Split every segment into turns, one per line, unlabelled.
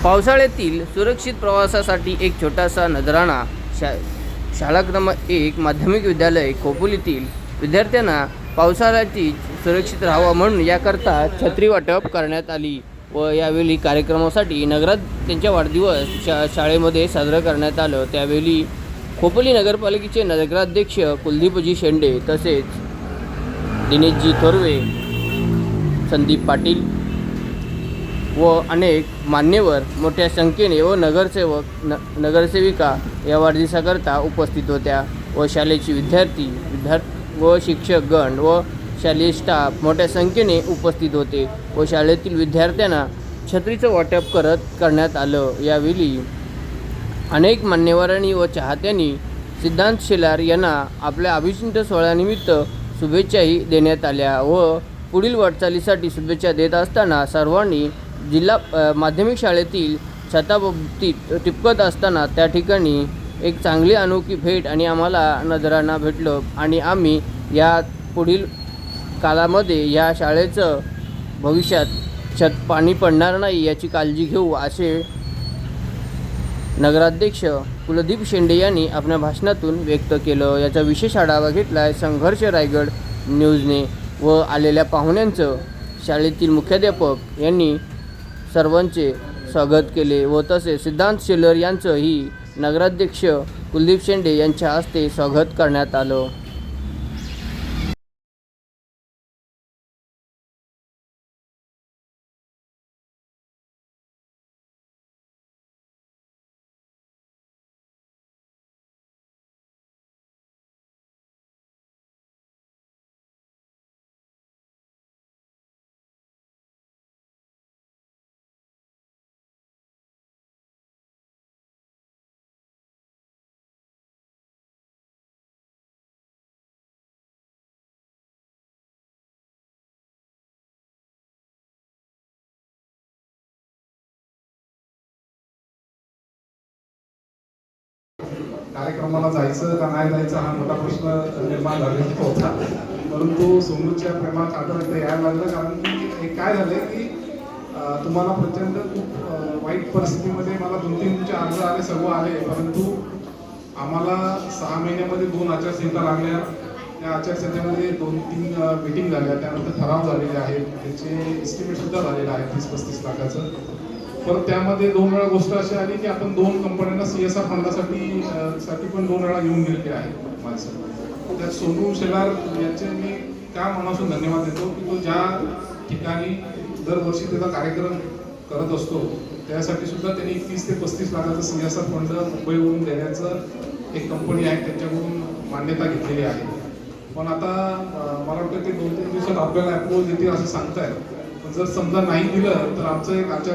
पावसाळ्यातील सुरक्षित प्रवासासाठी एक छोटासा नजराणा. शाळा क्रमांक 1 माध्यमिक विद्यालय खोपोलीतील विद्यार्थ्यांना पावसाळ्याची सुरक्षित राहावं म्हणून याकरता छत्री वाटप करण्यात आली व यावेळी कार्यक्रमासाठी नगरात त्यांच्या वाढदिवस शाळेमध्ये साजरं करण्यात आलं. त्यावेळी खोपोली नगरपालिकेचे नगराध्यक्ष कुलदीपजी शेंडे तसेच दिनेशजी थोरवे, संदीप पाटील व अनेक मान्यवर मोठ्या संख्येने व नगरसेविका या वाढदिवसाकरता उपस्थित होत्या व शाळेचे विद्यार्थी व शिक्षकगण व शालेय स्टाफ मोठ्या संख्येने उपस्थित होते व शाळेतील विद्यार्थ्यांना छत्रीचं वाटप करण्यात आलं. यावेळी अनेक मान्यवरांनी व चाहत्यांनी सिद्धांत शेलार यांना आपल्या अभिषेक सोहळ्यानिमित्त शुभेच्छाही देण्यात आल्या व पुढील वाटचालीसाठी शुभेच्छा देत असताना सर्वांनी जिल्हा माध्यमिक शाळेतील छताभोवती टिपकत असताना त्या ठिकाणी एक चांगली अनोखी भेट आणि आम्हाला नजराणा भेटलं आणि आम्ही या पुढील काळामध्ये या शाळेचं भविष्यात पाणी पडणार नाही याची काळजी घेऊ असे नगराध्यक्ष कुलदीप शेंडे यांनी आपल्या भाषणातून व्यक्त केलं. याचा विशेष आढावा घेतला आहे संघर्ष रायगड न्यूजने व आलेल्या पाहुण्यांचं. शाळेतील मुख्याध्यापक यांनी सर्वांचे स्वागत केले व तसेच सिद्धांत शेलार यांचंही नगराध्यक्ष कुलदीप शेंडे यांच्या हस्ते स्वागत करण्यात आलं.
कार्यक्रमाला जायचं का नाही जायचं हा मोठा प्रश्न निर्माण झालेला होता, परंतु सोमूच्या प्रेमात आठवण यायला लागलं. कारण की काय झालंय की तुम्हाला प्रचंड खूप वाईट परिस्थितीमध्ये मला 2-3 तुमचे अर्ज आले, सर्व आले, परंतु आम्हाला 6 महिन्यामध्ये 2 आचारसंहिता लागल्या. त्या आचारसंहितेमध्ये 2-3 मीटिंग झाल्या, त्यानंतर ठराव झालेले आहेत, त्याचे एस्टिमेट सुद्धा झालेलं आहे 30-35 लाखाचं. पण त्यामध्ये 2 वेळा गोष्ट अशी आली की आपण 2 कंपन्यांना CSR फंडासाठी पण 2 वेळा येऊन गेलेले आहेत माणसं. त्यात सोनू शेलार यांचे मी त्या मनापासून धन्यवाद देतो की तो ज्या ठिकाणी दरवर्षी त्याचा कार्यक्रम करत असतो त्यासाठी सुद्धा त्यांनी 30 ते 35 लाखाचं CSR फंड मुंबईवरून देण्याचं एक कंपनी आहे त्यांच्याकडून मान्यता घेतलेली आहे. पण आता मला वाटतं ते 2-3 दिवसात आपल्याला अप्रूव्हल देतील असं सांगतायत. जर समजा नाही दिलं तर आमचं एक आता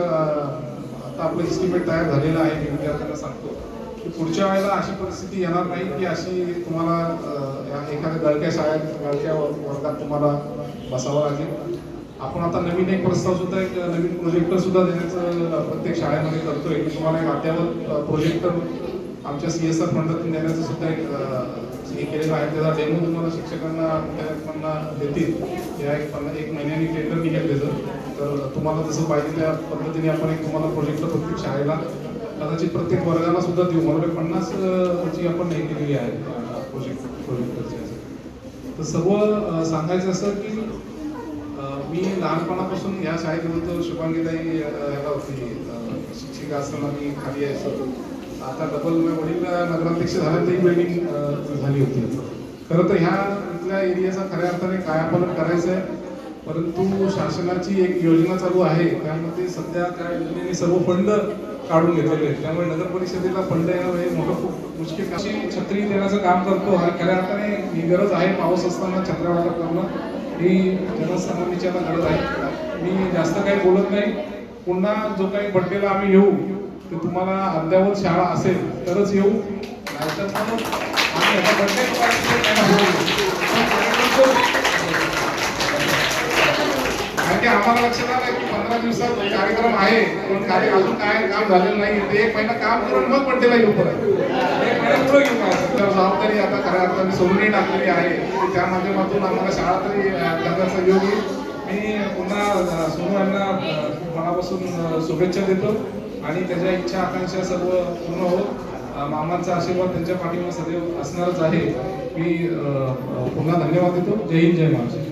आपलं एस्टिमेट तयार झालेलं आहे. मी विद्यार्थ्यांना सांगतो की पुढच्या वेळेला अशी परिस्थिती येणार नाही की अशी तुम्हाला एखाद्या गळक्या शाळेत गळक्या वर्गात तुम्हाला बसावं लागेल. आपण आता नवीन एक प्रस्ताव सुद्धा, एक नवीन प्रोजेक्टर सुद्धा देण्याचं प्रत्येक शाळेमध्ये करतोय की तुम्हाला एक अद्यावत प्रोजेक्टर आमच्या CSR फंडातून देण्याचं सुद्धा हे केलेलं आहे. त्याचा डेमो तुम्हाला शिक्षकांना मुख्याध्यापकांना देतील. या एक महिन्यानी टेंडर निघेल त्याचं, तर तुम्हाला जसं पाहिजे त्या पद्धतीने आपण एक तुम्हाला प्रोजेक्टर प्रत्येक शाळेला कदाचित प्रत्येक वर्गाला सुद्धा देऊ. मला 50ची आपण हे केलेली आहे प्रोजेक्टरची. तर सर्व सांगायचं असं की मी लहानपणापासून या शाळेत होतो. शुभांगीताई ह्याला होती शिक्षिका असताना मी खाली यायचो. आता डबल वडील नगराध्यक्ष झाल्यानंतर ही बिल्डिंग झाली होती. खरं तर ह्या इथल्या एरियाचा खऱ्या अर्थाने कायापालट करायचं आहे, परंतु शासनाची एक योजना चालू आहे त्यामध्ये सध्या त्या योजनेने सर्व फंड काढून घेतलेले आहेत. त्यामुळे नगर परिषदेला फंड येणं हे मोठं खूप मुश्किल. अशी छत्री देण्याचं काम करतो आणि खऱ्या अर्थाने ही गरज आहे. पाऊस असताना छत्र्या वाटप करणं ही जनसामान्याची आता गरज आहे. मी जास्त काही बोलत नाही. पुन्हा जो काही बड्डेला आम्ही येऊ ते तुम्हाला अद्यावत शाळा असेल तरच येऊ, नाहीतर मग आम्ही आता बड्डे कारण की आम्हाला लक्षात आलं की 15 दिवसात कार्यक्रम आहे पण अजून काय काम झालेलं नाही. ते 1 महिना काम करून मग बड्डेला येऊ परत 1 महिना पुढे घेऊ. तर जबाबदारी आता खऱ्या अर्थाने सोडूनही टाकलेली आहे. त्या माध्यमातून आम्हाला शाळा तरी करण्याचा योग येईल. मी पुन्हा सोनू यांना मनापासून शुभेच्छा देतो. आणि त्याच्या इच्छा आकांक्षा सर्व पूर्ण होत मामांचा आशीर्वाद त्यांच्या पाठीवर सदैव असणारच आहे. मी पुन्हा धन्यवाद देतो. जय हिंद, जय महाराष्ट्र.